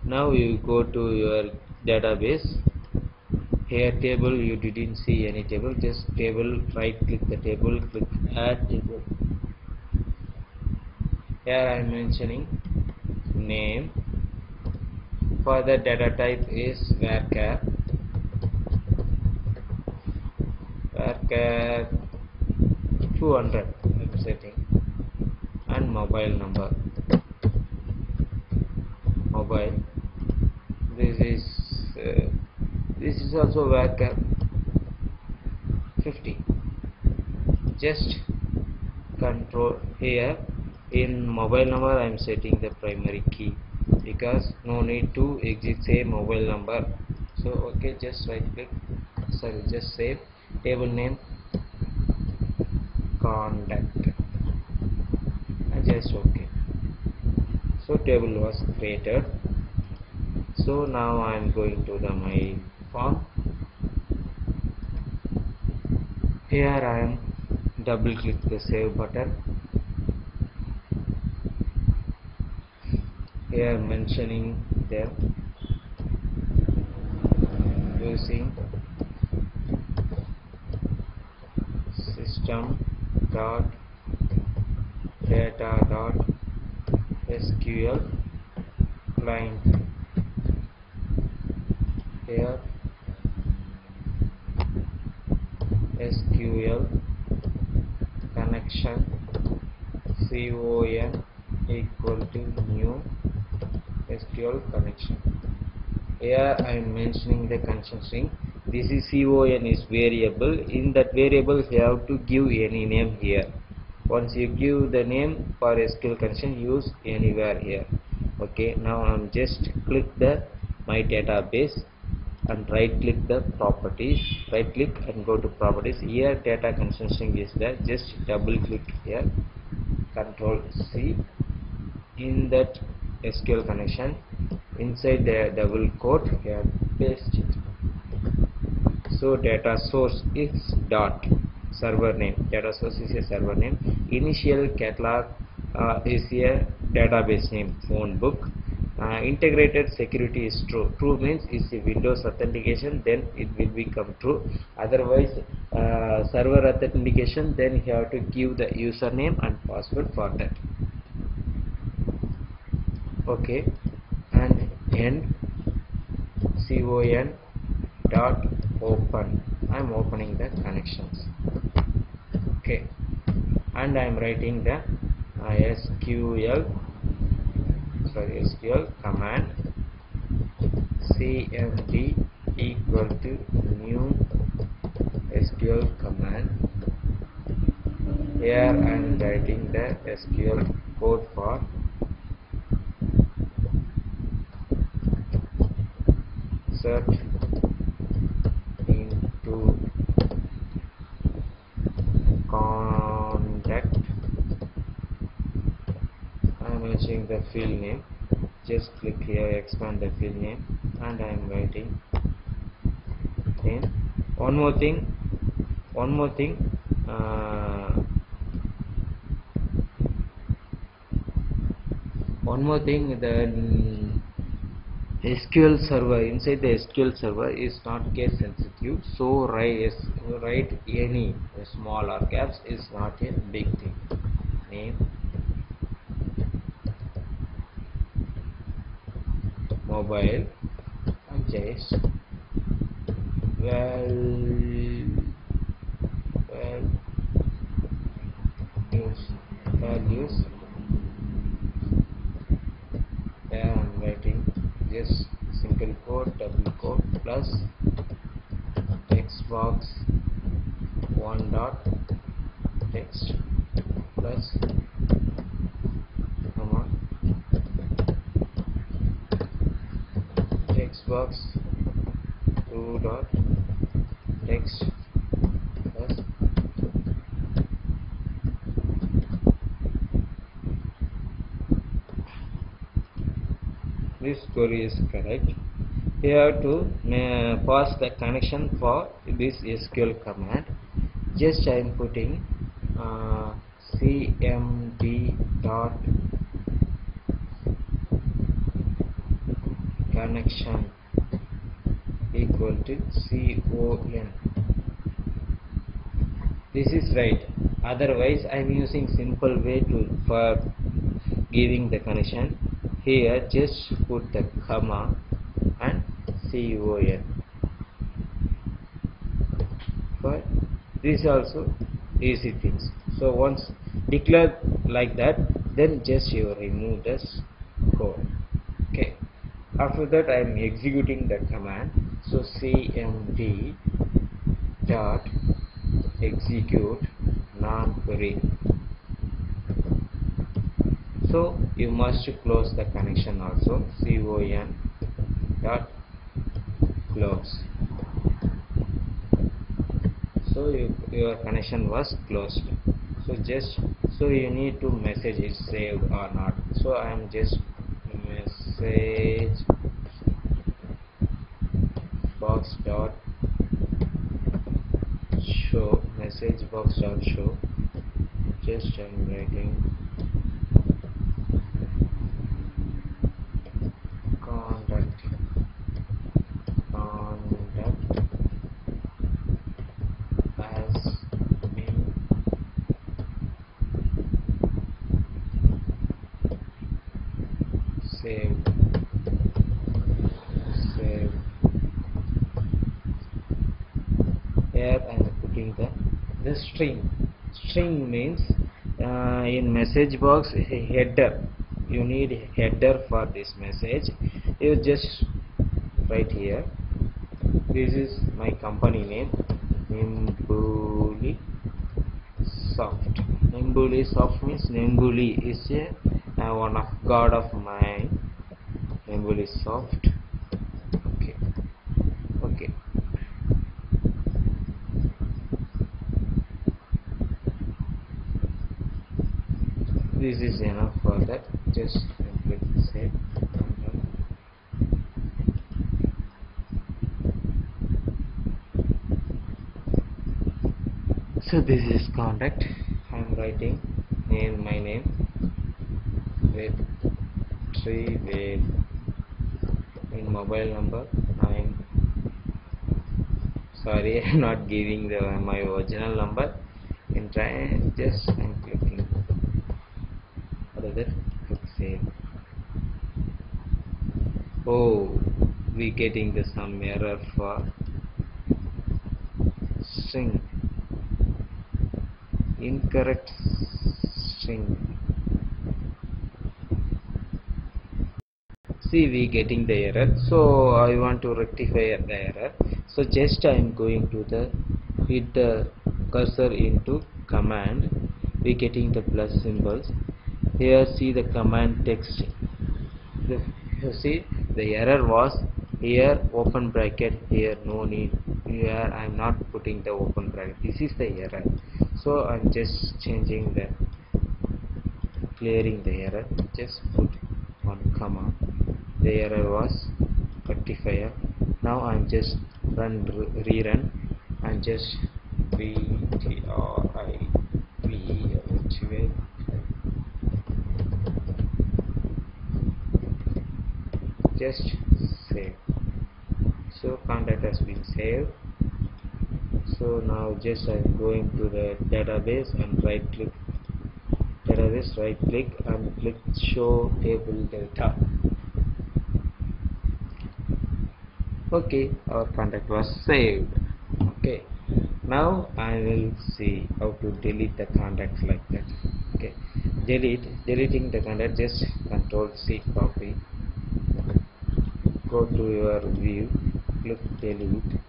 Now you go to your database. Here table, you didn't see any table, just table, right click the table, click add table. Here I am mentioning name. For the data type is varchar 200 I am setting, and mobile number. Mobile, this is also varchar 50. Just control here. In mobile number I am setting the primary key because no need to exit same mobile number. So okay, just right click, sorry, just save. Table name contact and just okay. So table was created. So now I am going to the my form. Here I am double click the save button. Here mentioning them using system dot data dot SQL client. Here SQL connection CON equal to new SQL connection. Here I am mentioning the connection string. This is CON is variable. In that variable you have to give any name here. Once you give the name for SQL connection, use anywhere here. Okay, now I am just click the my database and right click the properties, right click and go to properties. Here data connection string is there, just double click here, control C. In that SQL connection, inside the double quote here, paste it. So data source is dot server name, data source is a server name. Initial catalog is a database name, phone book. Integrated security is true. True means it's a Windows authentication, then it will become true. Otherwise server authentication, then you have to give the username and password for that. Okay, and end CON dot open. I am opening the connections. Okay, and I am writing the SQL command cmd equal to new SQL command. Here I am writing the SQL code for search into contact. I am using the field name. Just click here, expand the field name, and I am writing name. One more thing, the SQL server, inside the SQL server is not case sensitive, so write any small or caps is not a big thing. Name, mobile, and just values. There I am writing just single quote, double quote, plus text box 1 dot text plus comma text box 2 dot text plus this query is correct. You have to pass the connection for this SQL command. Just I am putting cmd dot connection equal to CON. This is right. Otherwise, I am using simple way for giving the connection. Here, just put the comma and CON. But this also easy things. So once declare like that, then just you remove this code. Okay. After that, I am executing the command. So cmd dot execute non-query. So you must close the connection also. con dot close. So your connection was closed. So just so you need to message is saved or not. So I am just message box dot show, message box dot show. Just I'm writing contact has been saved. Here I am putting the string. String means in message box a header. You need header for this message. You just write here. This is my company name, Nimbuli Soft. Nimbuli Soft means Nimbuli is one of god of mine. Nimbuli Soft. Okay. Okay. This is enough for that. Just click save. So this is contact. I am writing my name Vetrivel. In mobile number I am sorry I am not giving my original number. In try just I am clicking. Other click save. Oh, we getting some error for string. Incorrect string. See, we getting the error. So I want to rectify the error. So just I am going to hit the cursor into command. We getting the plus symbols. Here see the command text. You see the error was here open bracket, here no need, here I am not putting the open bracket. This is the error. So I am just changing clearing the error. Just put one comma. The error was rectifier. Now I am just rerun and just just save. So contact has been saved. So now just I am going to the database and right click database, right click and click show table data. Okay, our contact was saved. Okay, now I will see how to delete the contacts like that. Okay, deleting the contact, just Control C copy, go to your view, click delete,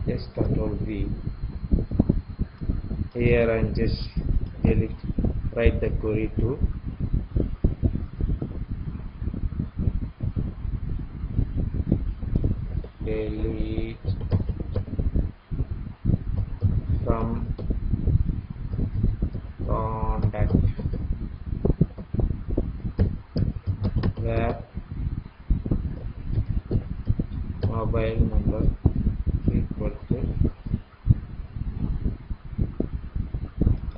just Control V. Here and just delete, write the query to delete from contact where mobile number equal to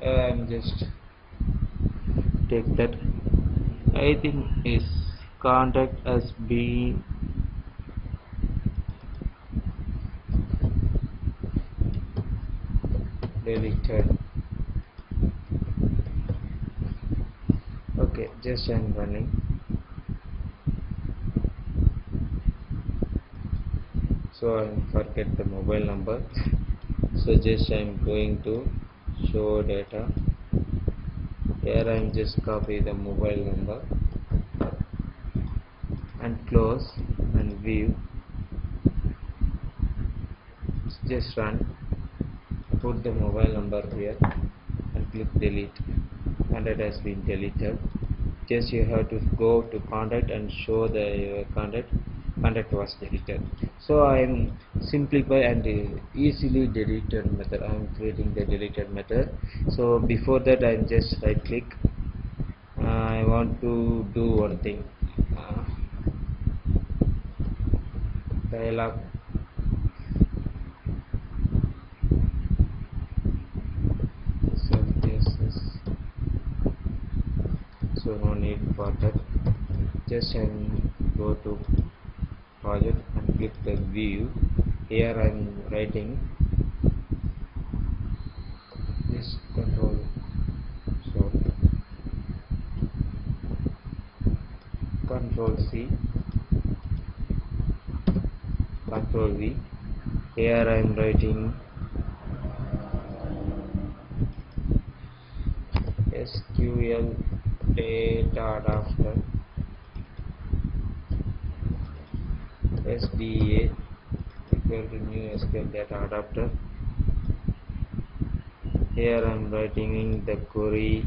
and just take that. I think is contact has been deleted. Okay, just I'm running. So I forget the mobile number. So just I'm going to show data. Here I'm just copy the mobile number and close and view. Just run. Put the mobile number here and click delete. Contact has been deleted. Just you have to go to contact and show the contact was deleted. So I am simplify and easily deleted method. I am creating the deleted method. So before that I am just right click. I want to do one thing. Dialog. So no need for that. Just go to project and click the view. Here I am writing this control. So control C, control V. Here I am writing SQL data adapter SDA equal to new SQL data adapter. Here I am writing in the query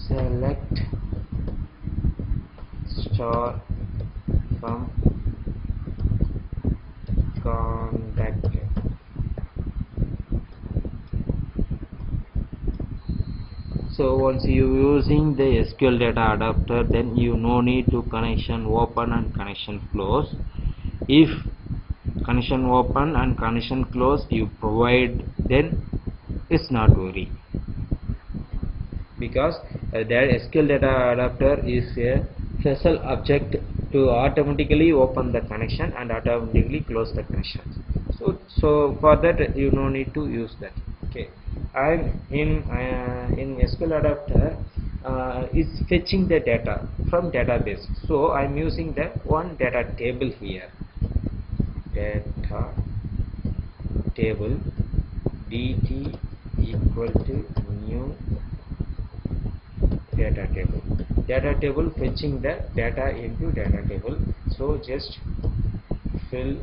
select star from contact. So once you using the SQL data adapter, then you no need to connection open and connection close. If connection open and connection close you provide, then it's not worry, because that SQL data adapter is a special object to automatically open the connection and automatically close the connection. So for that you no need to use that. Okay, I'm in SQL adapter is fetching the data from database. So I'm using the one data table here. Data table dt equal to new data table. Data table fetching the data into data table. So just fill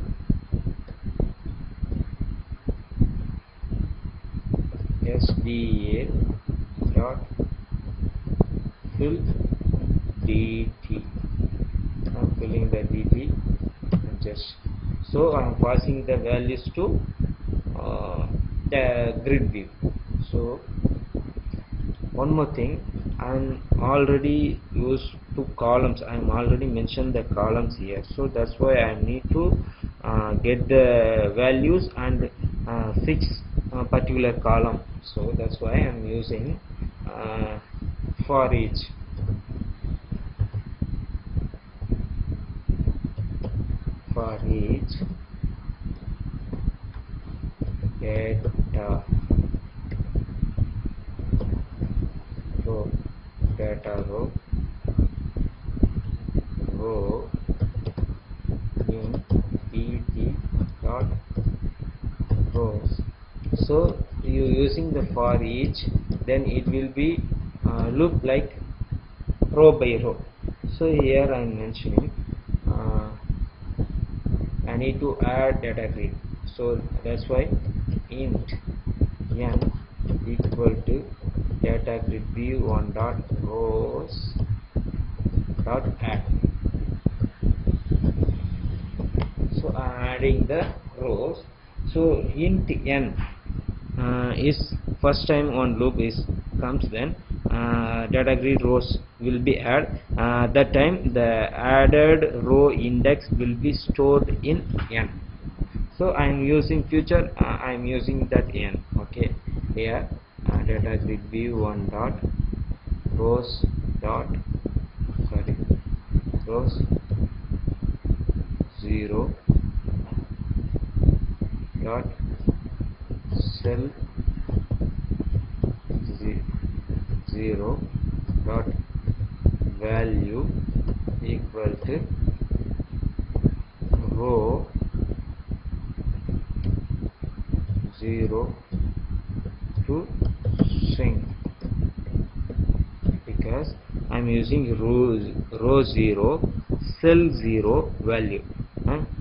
SDA dot fill DT. I'm filling the DT and just so I'm passing the values to the grid view. So one more thing, I'm already used two columns. I'm already mentioned the columns here, so that's why I need to get the values and fix a particular column. So that's why I'm using for each. For each data row, row in dt dot rows. So you using the for each, then it will be look like row by row. So here I am mentioning I need to add data grid. So that's why int n equal to data grid view on dot rows dot add. So adding the rows. So int n is first time on loop is comes, then data grid rows will be add. That time the added row index will be stored in n. So I am using future I am using that n. Okay, here data grid view 1 dot rows dot rows 0 dot cell 0 dot value equal to row 0 to string, because I'm using row 0 cell 0 value.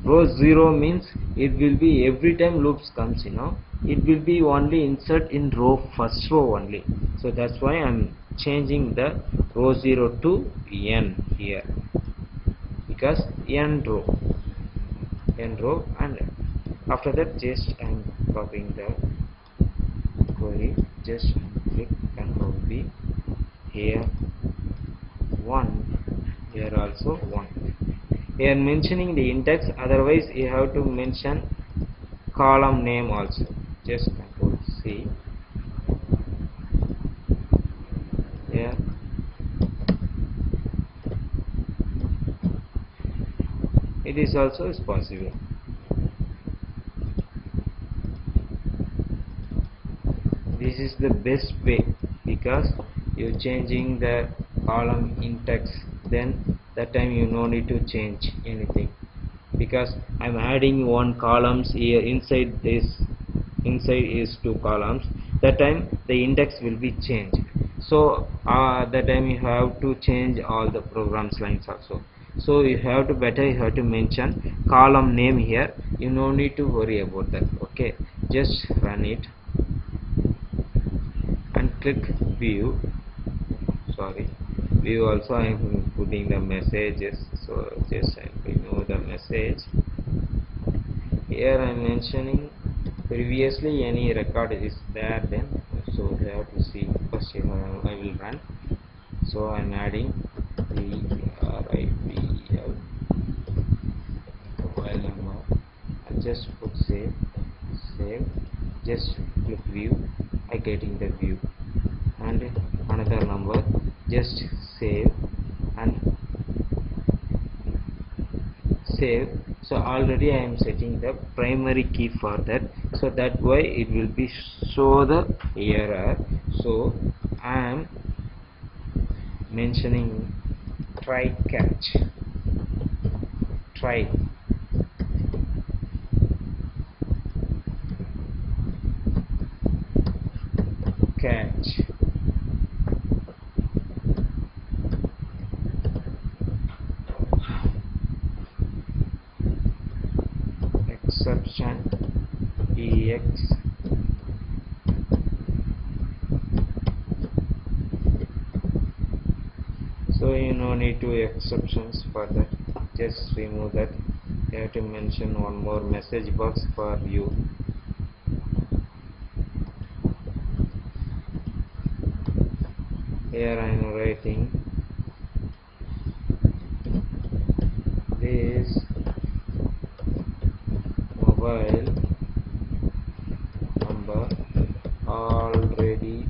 Row 0 means it will be every time loops comes, it will be only insert in first row only. So that's why I'm changing the row 0 to n here, because n row, and after that just I'm copying the query, just click Ctrl V, here 1, here also 1. Here mentioning the index, otherwise you have to mention column name also. Just Ctrl C, here it is also is possible. This is the best way, because you're changing the column index, then that time you no need to change anything, because I'm adding one columns here inside is 2 columns. That time the index will be changed, so that time you have to change all the programs lines also. So you have to mention column name here. You no need to worry about that. Okay, just run it and click view. View also I am putting the messages, so just I remove the message. Here I am mentioning previously any record is there, then so you have to see first. I will run, so I am adding Vetrivel mobile number and just put save, just click view, I getting the view, and another number, just save and save. So already I am setting the primary key for that, so that way it will be show the error. So I am mentioning try catch, exception ex, so you no need to exceptions for that, just remove that. You have to mention one more message box for you. Here I am writing this mobile number already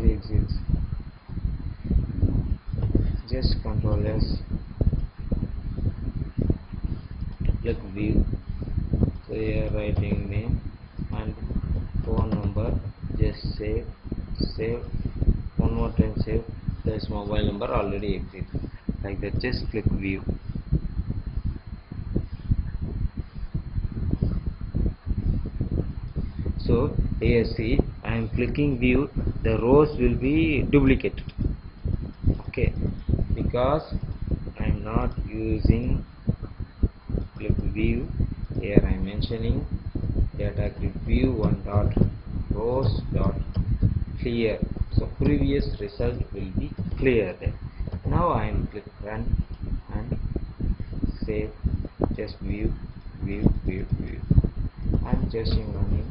exists. Just Ctrl S, click view. So here writing name and phone number, just save, one more time save. This mobile number already exists, like that. Just click view. So here see, I am clicking view, the rows will be duplicated. Okay, because I am not using click view. Here I am mentioning data grid view 1 dot rows dot clear, so previous result will be clear there. Now I am click run and save, just view. I am just running,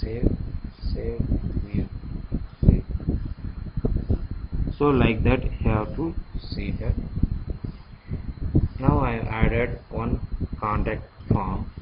save, view. So like that you have to see that. Now I added one contact form